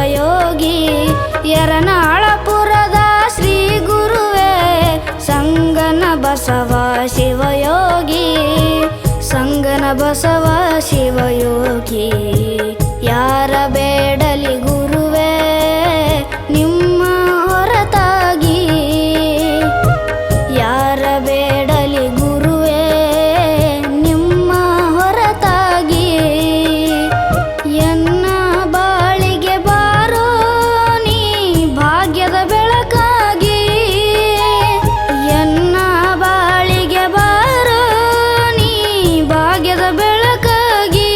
ಶಿವಯೋಗಿ ಯರನಾಳಪುರದ ಶ್ರೀ ಗುರುವೇ ಸಂಗನ ಬಸವ ಶಿವಯೋಗಿ ಸಂಗನ ಬಸವ ಶಿವಯೋಗಿ ಯಾರ ಬೇಡಲಿ ಗುರುವೇ ನಿಮ್ಮ ಹೊರತಾಗಿ ಯಾರ ಬೇಡಲಿ ಗುರುವೇ ನಿಮ್ಮ ಹೊರತಾಗಿ ಎನ್ನ ಬಾಳಿಗೆ ಬಾರೋ ನೀ ಭಾಗ್ಯದ ಬೆಳಕಾಗಿ ಎನ್ನ ಬಾಳಿಗೆ ಬಾರೋ ನೀ ಭಾಗ್ಯದ ಬೆಳಕಾಗಿ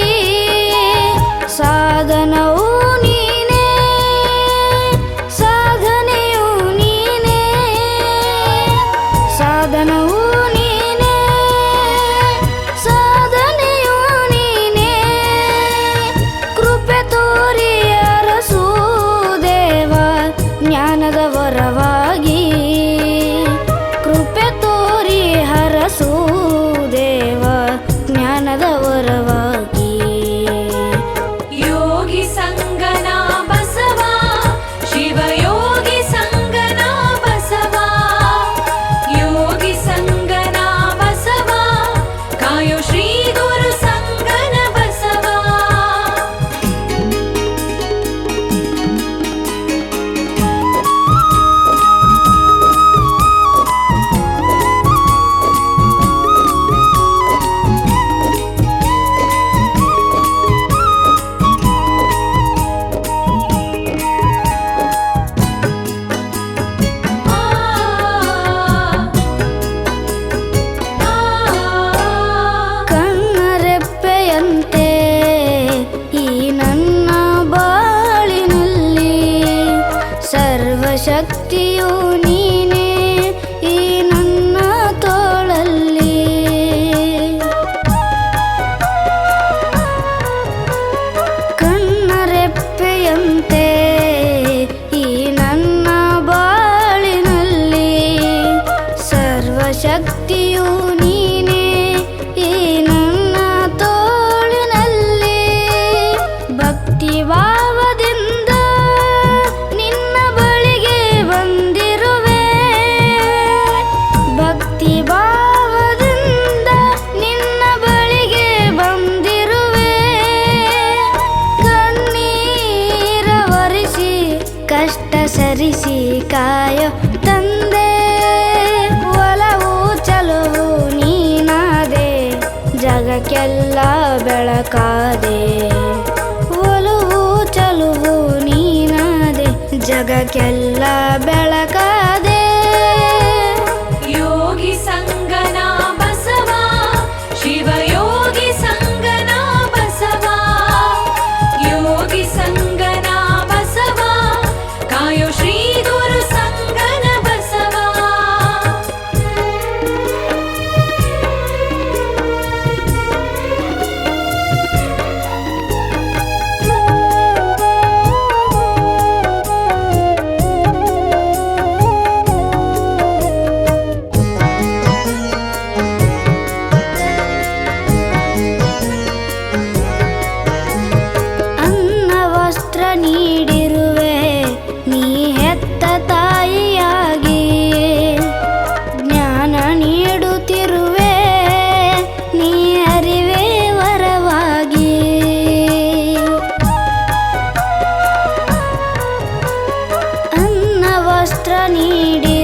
ಸಾಧನವು ನೀನೇ ಸಾಧನೆಯು ನೀನೇ ಸಾಧನವು ನೀನೇ ಸಾಧನೆಯು ನೀನೇ ಕೃಪೆ ತೋರಿ ಅರಸು ದೇವ ಜ್ಞಾನದ ವರವಾಗಿ ಕೃಪೆ ತೋರಿ ಹರಸು ದೇವ ಜ್ಞಾನದ ವರವಾಗಿ ಯೋಗಿ ಸಂಗನ ಬಸವ ಶಿವಯೋಗಿ ಸಂಗನ ಬಸವ ಯೋಗಿ ಸಂಗನ ಬಸವ ಕಾಯೋ ಶ್ರೀ ಗುರು ಸಂಗನ ಬಸವ ಕಣ್ಣರೆಪ್ಪೆಯಂತೆ ಈ ನನ್ನ ಬಾಳಿನಲ್ಲಿ ಸರ್ವಶಕ್ತಿಯು ನೀನೇ ಈ ನನ್ನ ತೋಳಲ್ಲಿ ಕಣ್ಣರೆಪ್ಪೆಯಂತೆ ಈ ನನ್ನ ಬಾಳಿನಲ್ಲಿ ಸರ್ವಶಕ್ತಿಯು ನೀನೇ ಈ ನನ್ನ ತೋಳಿನಲ್ಲಿ ಭಕ್ತಿ ಭಾವದಿಂದ ನಿನ್ನ ಬಳಿಗೆ ಬಂದಿರುವೆ ಭಕ್ತಿ ಭಾವದಿಂದ ನಿನ್ನ ಬಳಿಗೆ ಬಂದಿರುವೆ ಕಣ್ಣೀರ ಒರೆಸಿ ಕಷ್ಟ ಸರಿಸಿ ಕಾಯೋ ತಂದೆ ಒಲವು ಚಲುವು ನೀನಾದೆ ಜಗಕ್ಕೆಲ್ಲ ಬೆಳಕಾದೆ ಒಲವು ಚಲುವು ನೀನಾದೆ ಜಗಕ್ಕೆಲ್ಲ ಬೆಳಕಾದೆ ಯೋಗಿ ಸಂಗನ ಬಸವ ಶಿವಯೋಗಿ ಸಂಗನ ಬಸವ ಯೋಗಿ ಸಂಗನ ಬಸವ ಕಾಯೋ ಶ್ರೀ ಗುರು ಸಂಗನ ಬಸವ ಅನ್ನ ವಸ್ತ್ರ ನೀಡಿರುವೆ ನೀ ಹೆತ್ತ ತಾಯಿಯಾಗಿ ಜ್ಞಾನ ನೀಡುತ್ತಿರುವೆ ನೀ ಅರಿವೆ ವರವಾಗಿ ಅನ್ನ ವಸ್ತ್ರ ನೀಡಿ